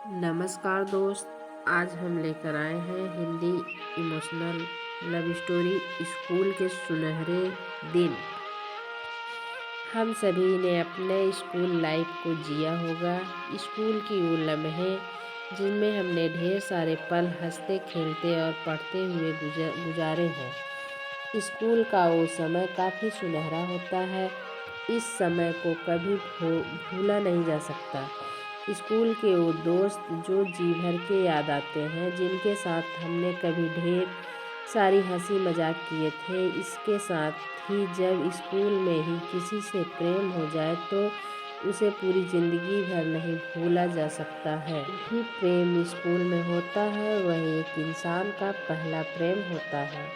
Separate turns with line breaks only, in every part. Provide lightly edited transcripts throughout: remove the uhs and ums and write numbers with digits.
नमस्कार दोस्त। आज हम लेकर आए हैं Hindi emotional love story school के सुनहरे दिन। हम सभी ने अपने स्कूल लाइफ को जिया होगा। स्कूल की वो लम्हे जिनमें हमने ढेर सारे पल हंसते खेलते और पढ़ते हुए गुजारे हैं। स्कूल का वो समय काफ़ी सुनहरा होता है। इस समय को कभी भूला नहीं जा सकता। स्कूल के वो दोस्त जो जी भर के याद आते हैं, जिनके साथ हमने कभी ढेर सारी हंसी मजाक किए थे। इसके साथ ही जब स्कूल में ही किसी से प्रेम हो जाए तो उसे पूरी ज़िंदगी भर नहीं भूला जा सकता है। ही प्रेम स्कूल में होता है, वह एक इंसान का पहला प्रेम होता है।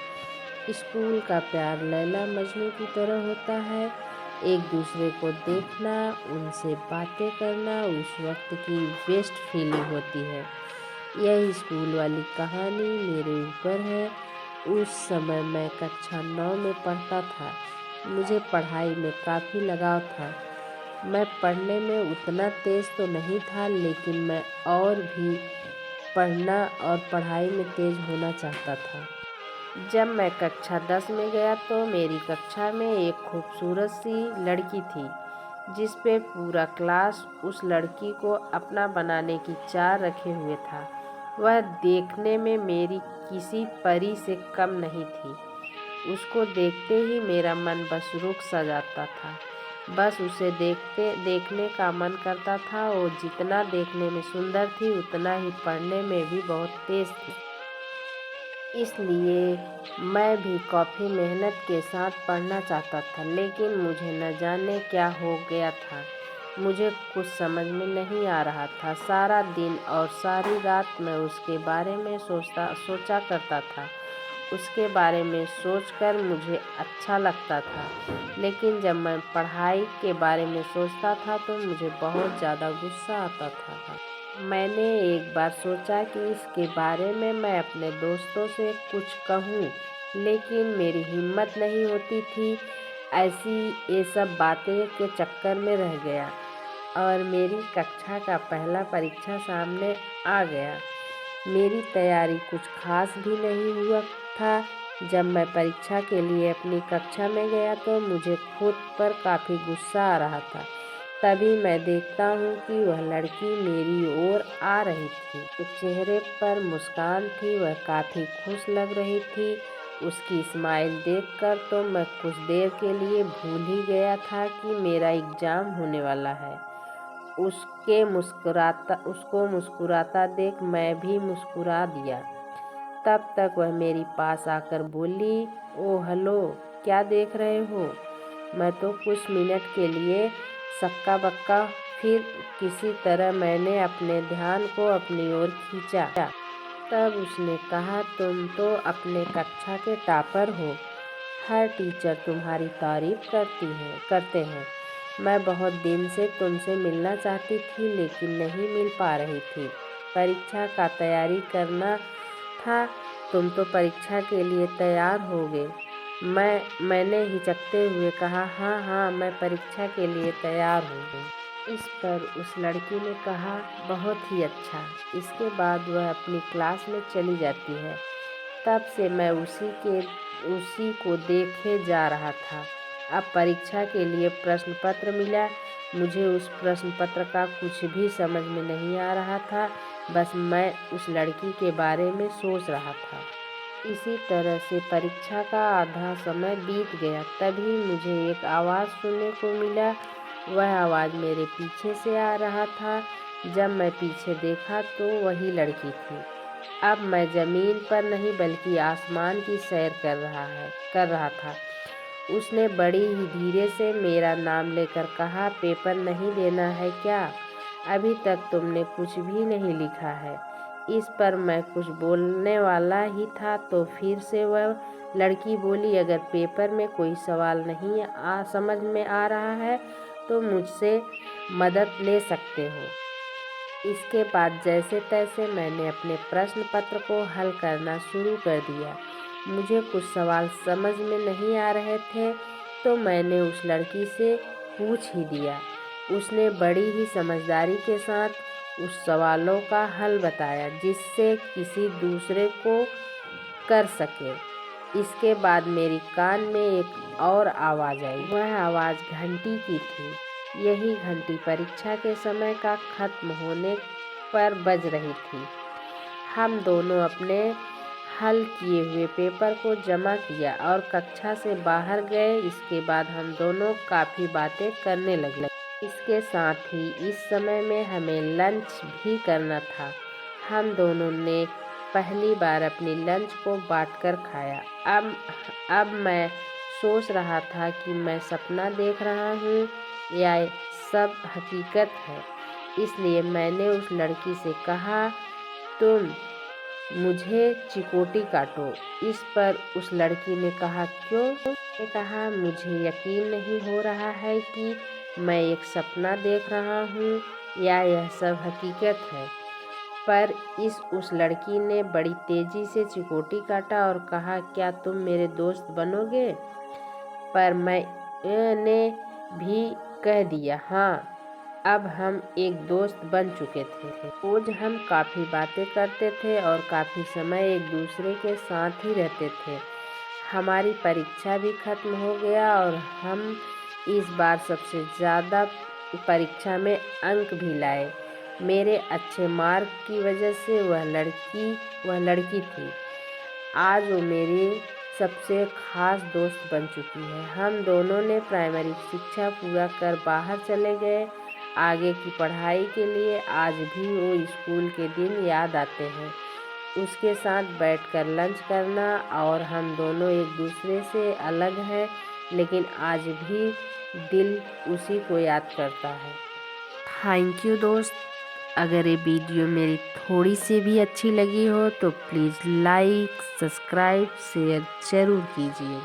स्कूल का प्यार लैला मजनू की तरह होता है। एक दूसरे को देखना, उनसे बातें करना उस वक्त की बेस्ट फीलिंग होती है। यह स्कूल वाली कहानी मेरे ऊपर है। उस समय मैं कक्षा 9 में पढ़ता था। मुझे पढ़ाई में काफ़ी लगाव था। मैं पढ़ने में उतना तेज़ तो नहीं था, लेकिन मैं और भी पढ़ना और पढ़ाई में तेज़ होना चाहता था। जब मैं कक्षा 10 में गया तो मेरी कक्षा में एक खूबसूरत सी लड़की थी, जिस पे पूरा क्लास उस लड़की को अपना बनाने की चाह रखे हुए था। वह देखने में मेरी किसी परी से कम नहीं थी। उसको देखते ही मेरा मन बस रुक सा जाता था। बस उसे देखने का मन करता था। वो जितना देखने में सुंदर थी, उतना ही पढ़ने में भी बहुत तेज़ थी। इसलिए मैं भी काफ़ी मेहनत के साथ पढ़ना चाहता था, लेकिन मुझे न जाने क्या हो गया था। मुझे कुछ समझ में नहीं आ रहा था। सारा दिन और सारी रात मैं उसके बारे में सोचा करता था। उसके बारे में सोचकर मुझे अच्छा लगता था, लेकिन जब मैं पढ़ाई के बारे में सोचता था तो मुझे बहुत ज़्यादा गुस्सा आता था। मैंने एक बार सोचा कि इसके बारे में मैं अपने दोस्तों से कुछ कहूँ, लेकिन मेरी हिम्मत नहीं होती थी। ऐसी ये सब बातें के चक्कर में रह गया और मेरी कक्षा का पहला परीक्षा सामने आ गया। मेरी तैयारी कुछ खास भी नहीं हुआ था। जब मैं परीक्षा के लिए अपनी कक्षा में गया तो मुझे खुद पर काफ़ी गुस्सा आ रहा था। तभी मैं देखता हूँ कि वह लड़की मेरी ओर आ रही थी। उसके चेहरे पर मुस्कान थी, वह काफ़ी खुश लग रही थी। उसकी स्माइल देखकर तो मैं कुछ देर के लिए भूल ही गया था कि मेरा एग्ज़ाम होने वाला है। उसको मुस्कुराता देख मैं भी मुस्कुरा दिया। तब तक वह मेरे पास आकर बोली, "ओह हेलो, क्या देख रहे हो?" मैं तो कुछ मिनट के लिए सक्का बक्का, फिर किसी तरह मैंने अपने ध्यान को अपनी ओर खींचा। तब उसने कहा, "तुम तो अपने कक्षा के टॉपर हो। हर टीचर तुम्हारी तारीफ करते हैं। मैं बहुत दिन से तुमसे मिलना चाहती थी, लेकिन नहीं मिल पा रही थी। परीक्षा का तैयारी करना था। तुम तो परीक्षा के लिए तैयार होगे।" मैंने हिचकते हुए कहा, "हाँ हाँ, मैं परीक्षा के लिए तैयार हूँ।" इस पर उस लड़की ने कहा, "बहुत ही अच्छा।" इसके बाद वह अपनी क्लास में चली जाती है। तब से मैं उसी को देखे जा रहा था। अब परीक्षा के लिए प्रश्न पत्र मिला। मुझे उस प्रश्न पत्र का कुछ भी समझ में नहीं आ रहा था। बस मैं उस लड़की के बारे में सोच रहा था। इसी तरह से परीक्षा का आधा समय बीत गया। तभी मुझे एक आवाज़ सुनने को मिला। वह आवाज़ मेरे पीछे से आ रहा था। जब मैं पीछे देखा तो वही लड़की थी। अब मैं ज़मीन पर नहीं बल्कि आसमान की सैर कर रहा था। उसने बड़ी ही धीरे से मेरा नाम लेकर कहा, "पेपर नहीं देना है क्या? अभी तक तुमने कुछ भी नहीं लिखा है।" इस पर मैं कुछ बोलने वाला ही था तो फिर से वह लड़की बोली, "अगर पेपर में कोई सवाल नहीं समझ में आ रहा है तो मुझसे मदद ले सकते हो।" इसके बाद जैसे तैसे मैंने अपने प्रश्न पत्र को हल करना शुरू कर दिया। मुझे कुछ सवाल समझ में नहीं आ रहे थे तो मैंने उस लड़की से पूछ ही दिया। उसने बड़ी ही समझदारी के साथ उस सवालों का हल बताया जिससे किसी दूसरे को कर सके। इसके बाद मेरी कान में एक और आवाज़ आई। वह आवाज़ घंटी की थी। यही घंटी परीक्षा के समय का खत्म होने पर बज रही थी। हम दोनों अपने हल किए हुए पेपर को जमा किया और कक्षा से बाहर गए। इसके बाद हम दोनों काफ़ी बातें करने लगे। इसके साथ ही इस समय में हमें लंच भी करना था। हम दोनों ने पहली बार अपनी लंच को बांटकर खाया। अब मैं सोच रहा था कि मैं सपना देख रहा हूँ या सब हकीकत है। इसलिए मैंने उस लड़की से कहा, तुम मुझे चिकोटी काटो। इस पर उस लड़की ने कहा, क्यों? मैंने कहा, मुझे यकीन नहीं हो रहा है कि मैं एक सपना देख रहा हूँ या यह सब हकीकत है। पर उस लड़की ने बड़ी तेजी से चिकोटी काटा और कहा, क्या तुम मेरे दोस्त बनोगे? पर मैंने भी कह दिया, हाँ। अब हम एक दोस्त बन चुके थे। रोज हम काफ़ी बातें करते थे और काफ़ी समय एक दूसरे के साथ ही रहते थे। हमारी परीक्षा भी खत्म हो गया और हम इस बार सबसे ज़्यादा परीक्षा में अंक भी लाए। मेरे अच्छे मार्क की वजह से वह लड़की थी। आज वो मेरी सबसे खास दोस्त बन चुकी है। हम दोनों ने प्राइमरी शिक्षा पूरा कर बाहर चले गए आगे की पढ़ाई के लिए। आज भी वो स्कूल के दिन याद आते हैं। उसके साथ बैठकर लंच करना। और हम दोनों एक दूसरे से अलग हैं, लेकिन आज भी दिल उसी को याद करता है। थैंक यू दोस्त। अगर ये वीडियो मेरी थोड़ी सी भी अच्छी लगी हो तो प्लीज़ लाइक, सब्सक्राइब, शेयर ज़रूर कीजिएगा।